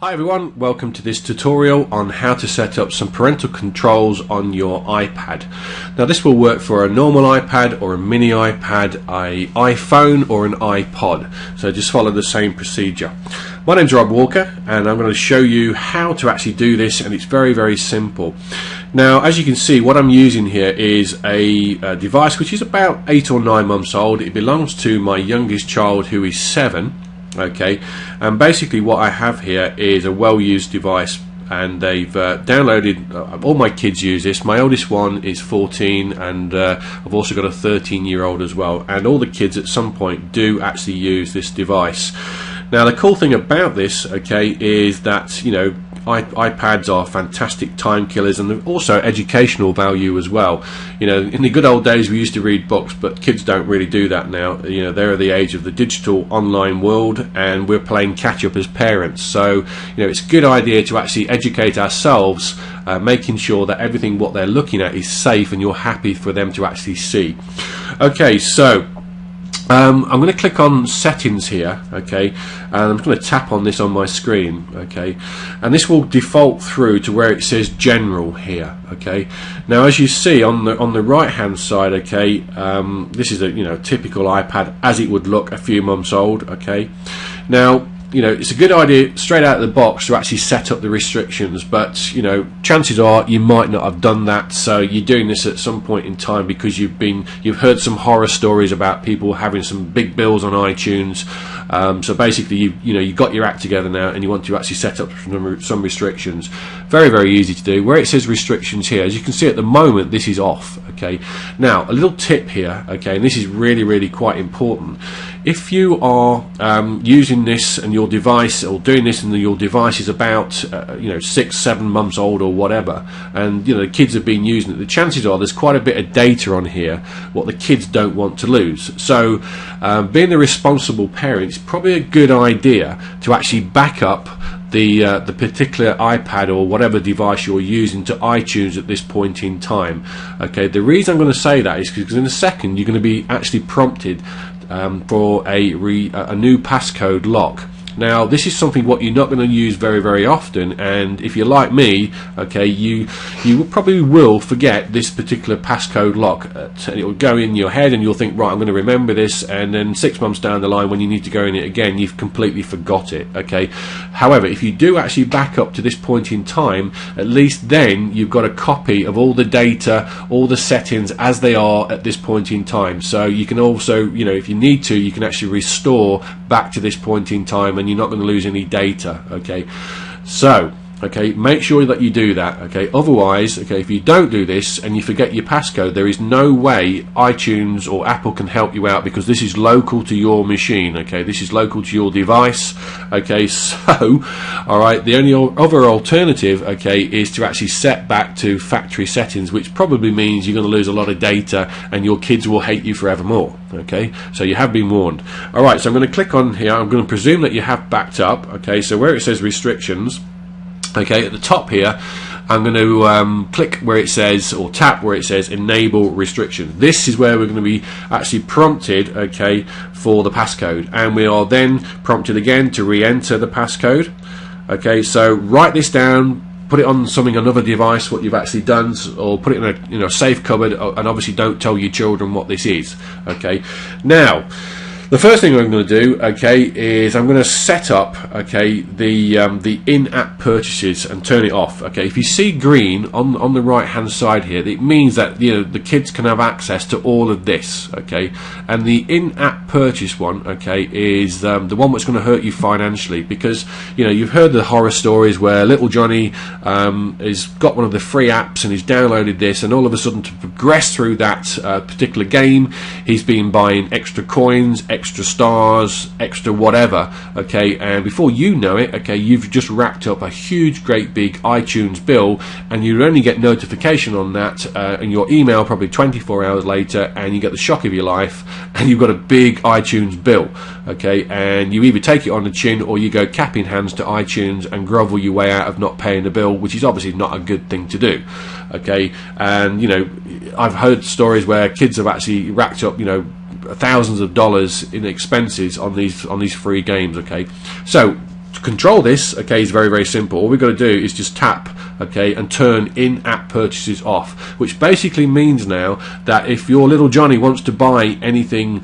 Hi everyone, welcome to this tutorial on how to set up some parental controls on your iPad. Now this will work for a normal iPad or a mini iPad, an iPhone or an iPod, so just follow the same procedure. My name's Rob Walker and I'm going to show you how to actually do this, and it's very simple. Now as you can see, what I'm using here is a device which is about 8 or 9 months old. It belongs to my youngest child who is 7. Okay, and basically what I have here is a well-used device, and they've downloaded, all my kids use this. My oldest one is 14 and I've also got a 13-year-old as well, and all the kids at some point do actually use this device. Now the cool thing about this, okay, is that, you know, iPads are fantastic time killers, and also educational value as well. You know, in the good old days we used to read books, but kids don't really do that now. You know, they're at the age of the digital online world, and we're playing catch up as parents. So, you know, it's a good idea to actually educate ourselves, making sure that everything what they're looking at is safe and you're happy for them to actually see. Okay, so I'm going to click on settings here, okay, and I'm going to tap on this on my screen, okay, and this will default through to where it says general here, okay. Now as you see on the right hand side, okay, this is a typical iPad as it would look a few months old, okay. Now, you know, it's a good idea straight out of the box to actually set up the restrictions, but you know, chances are you might not have done that, so you're doing this at some point in time because you've heard some horror stories about people having some big bills on iTunes. So basically you've got your act together now and you want to actually set up some restrictions. Very easy to do. Where it says restrictions here, as you can see at the moment, this is off, okay. Now a little tip here, okay, and this is really quite important. If you are using this and your device, or doing this and your device is about 6-7 months old or whatever, and you know the kids have been using it, the chances are there's quite a bit of data on here what the kids don't want to lose. So being a responsible parent, it's probably a good idea to actually back up the particular iPad or whatever device you're using to iTunes at this point in time. Okay, the reason I'm going to say that is because in a second you're going to be actually prompted for a new passcode lock. Now this is something what you're not going to use very often, and if you're like me, okay, you probably will forget this particular passcode lock, and it will go in your head and you'll think, right, I'm going to remember this, and then 6 months down the line when you need to go in it again, you've completely forgot it, okay. However, if you do actually back up to this point in time, at least then you've got a copy of all the data, all the settings as they are at this point in time, so you can also, you know, if you need to, you can actually restore back to this point in time and you're not going to lose any data, okay. So okay, make sure that you do that, okay. Otherwise, okay, if you don't do this and you forget your passcode, there is no way iTunes or Apple can help you out, because this is local to your machine, okay. This is local to your device, okay. So alright, the only other alternative, okay, is to actually set back to factory settings, which probably means you're going to lose a lot of data and your kids will hate you forevermore, okay. So you have been warned. Alright, so I'm going to click on here. I'm going to presume that you have backed up, okay. So where it says restrictions, okay, at the top here, I'm going to click where it says, or tap where it says enable restrictions. This is where we're going to be actually prompted, okay, for the passcode, and we are then prompted again to re-enter the passcode. Okay, so write this down, put it on another device what you've actually done, or put it in a safe cupboard, and obviously don't tell your children what this is. Okay, now the first thing I'm going to do, okay, is I'm going to set up, okay, the in-app purchases and turn it off. Okay, if you see green on the right hand side here, it means that the kids can have access to all of this. Okay, and the in-app purchase one, okay, is the one that's going to hurt you financially, because you've heard the horror stories where little Johnny has got one of the free apps and he's downloaded this, and all of a sudden to progress through that particular game, he's been buying extra coins, extra stars, extra whatever, okay, and before you know it, okay, you've just racked up a huge great big iTunes bill, and you only get notification on that in your email probably 24 hours later, and you get the shock of your life and you've got a big iTunes bill, okay, and you either take it on the chin or you go cap in hands to iTunes and grovel your way out of not paying the bill, which is obviously not a good thing to do, okay. And I've heard stories where kids have actually racked up thousands of dollars in expenses on these free games. Okay, so to control this, okay, is very, very simple. All we've got to do is just tap, okay, and turn in-app purchases off, which basically means now that if your little Johnny wants to buy anything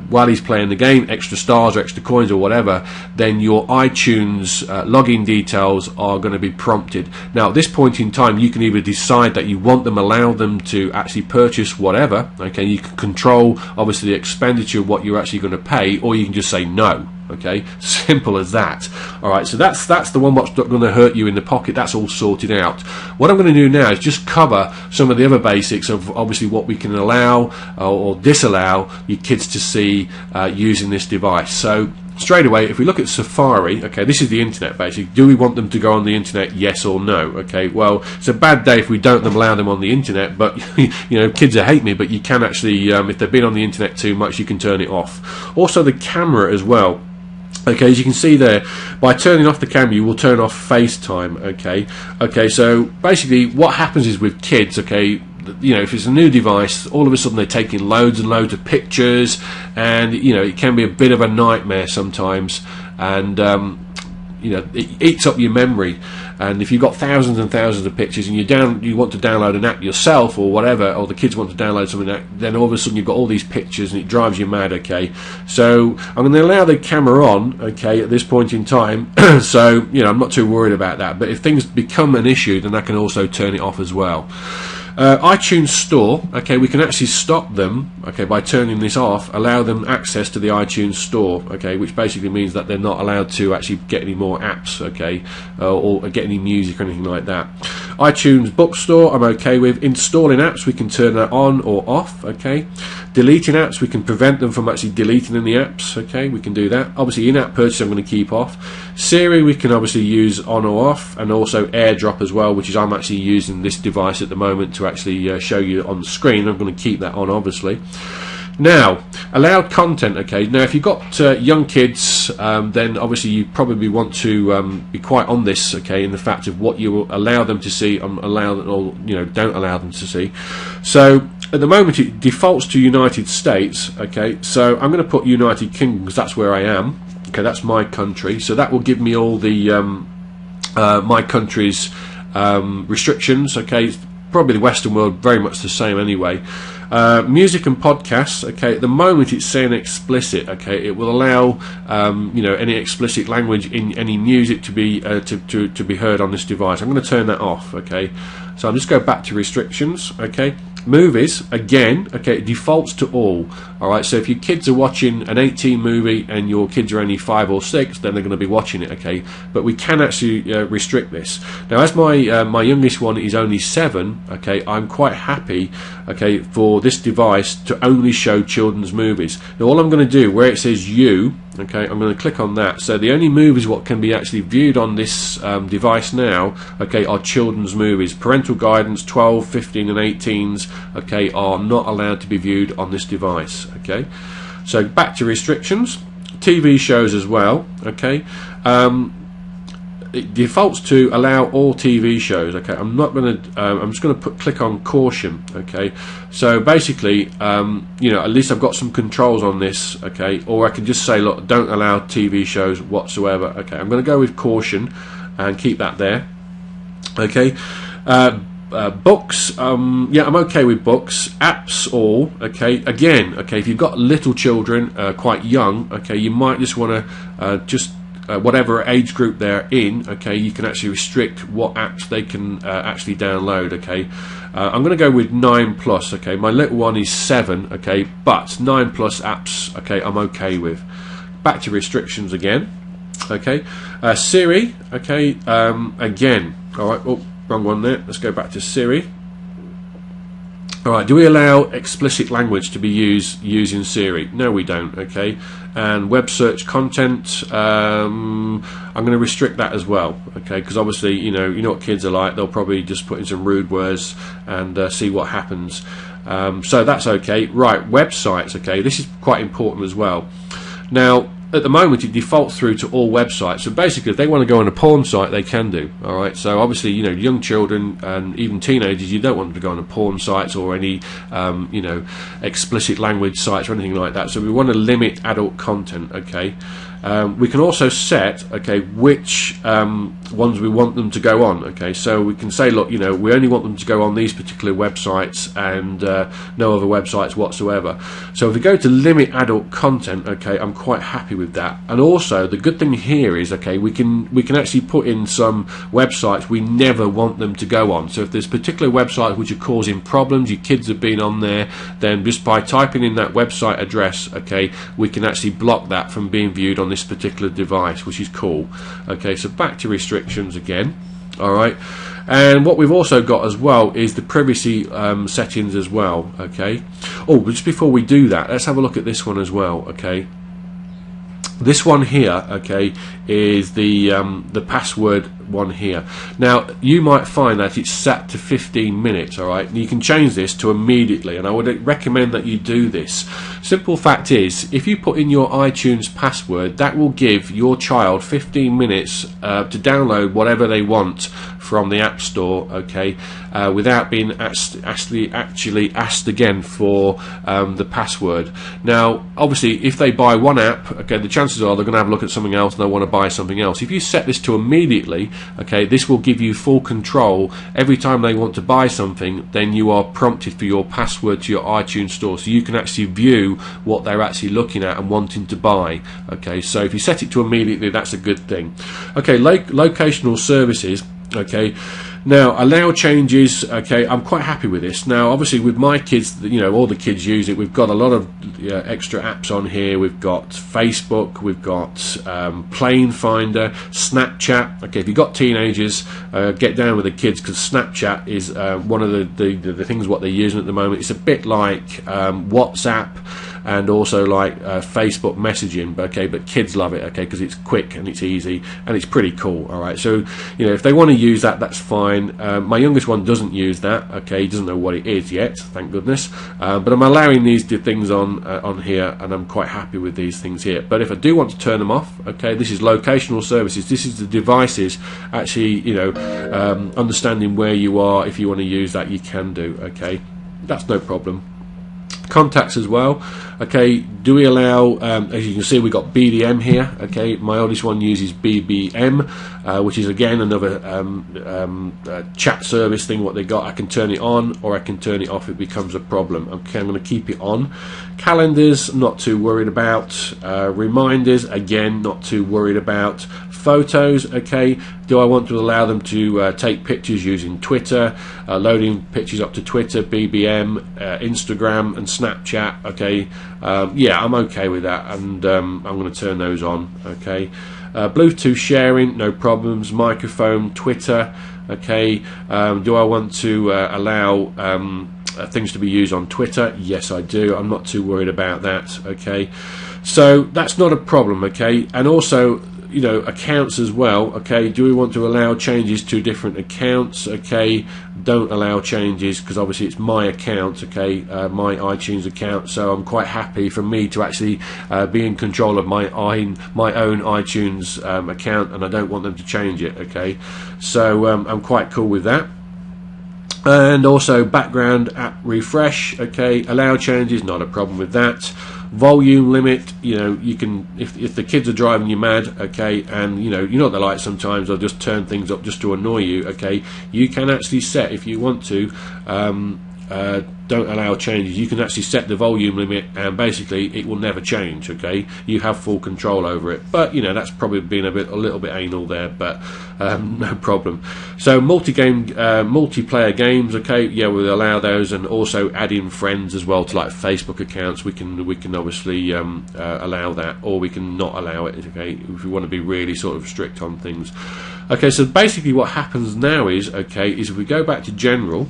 while he's playing the game, extra stars or extra coins or whatever, then your iTunes login details are going to be prompted. Now, at this point in time, you can either decide that you want them, allow them to actually purchase whatever, okay, you can control, obviously, the expenditure of what you're actually going to pay, or you can just say no. Okay, simple as that. Alright, so that's the one what's not going to hurt you in the pocket. That's all sorted out. What I'm going to do now is just cover some of the other basics of obviously what we can allow or disallow your kids to see using this device. So straight away, if we look at Safari, okay, this is the internet basically. Do we want them to go on the internet, yes or no? Okay, well, it's a bad day if we don't allow them on the internet, but you know, kids will hate me, but you can actually, if they've been on the internet too much, you can turn it off. Also the camera as well. Okay, as you can see there, by turning off the camera, you will turn off FaceTime. Okay, so basically what happens is with kids, okay, you know, if it's a new device, all of a sudden they're taking loads and loads of pictures, and you know, it can be a bit of a nightmare sometimes, and you know, it eats up your memory. And if you've got thousands and thousands of pictures and you want to download an app yourself or whatever, or the kids want to download something, then all of a sudden you've got all these pictures and it drives you mad. Okay, so I'm going to allow the camera on, okay, at this point in time. So you know, I'm not too worried about that, but if things become an issue, then I can also turn it off as well. iTunes Store, okay, we can actually stop them, okay, by turning this off, allow them access to the iTunes Store, okay, which basically means that they're not allowed to actually get any more apps, okay, or get any music or anything like that. iTunes Bookstore, I'm okay with. Installing apps, we can turn that on or off, okay. Deleting apps, we can prevent them from actually deleting any apps, okay, we can do that. Obviously, in-app purchase, I'm going to keep off. Siri, we can obviously use on or off, and also AirDrop as well, which is I'm actually using this device at the moment to actually show you on the screen. I'm going to keep that on, obviously. Now, allowed content, okay. Now, if you've got young kids, then obviously you probably want to be quite on this, okay, in the fact of what you allow them to see, allow them, or you know, don't allow them to see. So at the moment, it defaults to United States, okay. So I'm going to put United Kingdom because that's where I am. Okay, that's my country. So that will give me all the my country's restrictions, okay. Probably the Western world, very much the same anyway. Music and podcasts, okay, at the moment it's saying explicit, okay, it will allow you know, any explicit language in any music to be to be heard on this device. I'm going to turn that off, okay. So I'll just go back to restrictions, okay. Movies, again, okay, it defaults to all. Alright, so if your kids are watching an 18 movie and your kids are only 5 or 6, then they're going to be watching it, okay. But we can actually restrict this. Now, as my my youngest one is only 7, okay, I'm quite happy, okay, for this device to only show children's movies. Now, all I'm going to do, where it says you, okay, I'm going to click on that. So the only movies what can be actually viewed on this device now, okay, are children's movies. Parental guidance 12, 15 and 18s, okay, are not allowed to be viewed on this device, okay. So back to restrictions. TV shows as well, okay. It defaults to allow all TV shows, okay. I'm not going to I'm just going to click on caution, okay. So basically, you know, at least I've got some controls on this, okay, or I can just say, look, don't allow TV shows whatsoever, okay. I'm going to go with caution and keep that there, okay. Books, yeah, I'm okay with books. Apps, all, okay. Again, okay, if you've got little children, quite young, okay, you might just want to just whatever age group they're in, okay, you can actually restrict what apps they can actually download, okay. I'm going to go with 9+, okay. My little one is 7, okay, but 9+ apps, okay, I'm okay with. Back to restrictions again, okay. Siri, okay, again, alright, oh, wrong one there, let's go back to Siri. Alright, do we allow explicit language to be used using Siri? No, we don't, okay. And web search content, I'm going to restrict that as well, okay, because obviously, you know what kids are like, they'll probably just put in some rude words and see what happens. So that's okay. Right, websites, okay, this is quite important as well. Now, at the moment it defaults through to all websites, so basically if they want to go on a porn site they can do, alright. So obviously, you know, young children and even teenagers, you don't want them to go on a porn sites or any you know, explicit language sites or anything like that, so we want to limit adult content, okay. we can also set, okay, which ones we want them to go on. Okay, so we can say, look, you know, we only want them to go on these particular websites and no other websites whatsoever. So if we go to limit adult content, okay, I'm quite happy with that. And also the good thing here is, okay, we can actually put in some websites we never want them to go on. So if there's particular websites which are causing problems, your kids have been on there, then just by typing in that website address, okay, we can actually block that from being viewed on this particular device, which is cool. Okay, so back to restrictions again. All right, and what we've also got as well is the privacy settings as well. Okay, oh, just before we do that, let's have a look at this one as well. Okay, this one here, okay, is the password one here. Now you might find that it's set to 15 minutes. All right, and you can change this to immediately, and I would recommend that you do this. Simple fact is, if you put in your iTunes password, that will give your child 15 minutes to download whatever they want from the App Store, okay, without being actually asked again for the password. Now obviously if they buy one app, okay, the chances are they're going to have a look at something else and they want to buy something else. If you set this to immediately, okay, this will give you full control. Every time they want to buy something, then you are prompted for your password to your iTunes store, so you can actually view what they're actually looking at and wanting to buy. Okay, so if you set it to immediately, that's a good thing. Okay, locational services. Okay, now allow changes. Okay, I'm quite happy with this. Now obviously with my kids, you know, all the kids use it. We've got a lot of extra apps on here. We've got Facebook, we've got Plane Finder, Snapchat. Okay, if you've got teenagers, get down with the kids, because Snapchat is one of the things what they're using at the moment. It's a bit like WhatsApp and also like Facebook messaging, but kids love it, okay, because it's quick and it's easy and it's pretty cool. All right, so you know, if they want to use that, that's fine. My youngest one doesn't use that, okay, he doesn't know what it is yet, thank goodness, but I'm allowing these things on here, and I'm quite happy with these things here. But if I do want to turn them off, okay, this is locational services. This is the devices actually, you know, understanding where you are. If you want to use that, you can do, okay, that's no problem. Contacts as well. Okay, do we allow, as you can see, we've got BDM here. Okay, my oldest one uses BBM, which is again another chat service thing what they got. I can turn it on or I can turn it off if it becomes a problem. Okay, I'm going to keep it on. Calendars, not too worried about. Reminders, again, not too worried about. Photos, okay, do I want to allow them to take pictures using Twitter, loading pictures up to Twitter, BBM, Instagram and Snapchat? Okay, yeah, I'm okay with that, and I'm going to turn those on. Okay, Bluetooth sharing, no problems. Microphone, Twitter, okay. Do I want to allow things to be used on Twitter? Yes, I do. I'm not too worried about that. Okay, so that's not a problem. Okay, and also, you know, accounts as well. Okay, do we want to allow changes to different accounts? Okay, don't allow changes, because obviously it's my account, okay, my iTunes account, so I'm quite happy for me to actually be in control of my own iTunes account, and I don't want them to change it. Okay, so I'm quite cool with that. And also background app refresh, okay, allow changes, not a problem with that. Volume limit, you know, you can, if the kids are driving you mad, okay, and you know what they're like sometimes, they'll just turn things up just to annoy you, okay, you can actually set, if you want to, don't allow changes, you can actually set the volume limit, and basically it will never change. Okay, you have full control over it, but you know, that's probably been a little bit anal there, but no problem. So multiplayer games, okay, yeah, we'll allow those, and also add in friends as well to like Facebook accounts. We can obviously allow that, or we can not allow it, okay, if we want to be really sort of strict on things. Okay, so basically what happens now is, okay, is if we go back to general,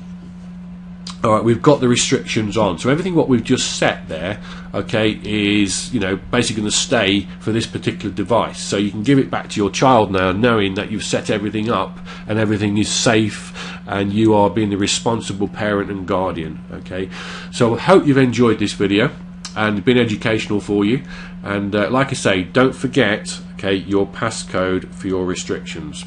alright, we've got the restrictions on, so everything what we've just set there, okay, is, you know, basically going to stay for this particular device. So you can give it back to your child now, knowing that you've set everything up and everything is safe and you are being the responsible parent and guardian. Okay, so I hope you've enjoyed this video and been educational for you, and like I say, don't forget, okay, your passcode for your restrictions.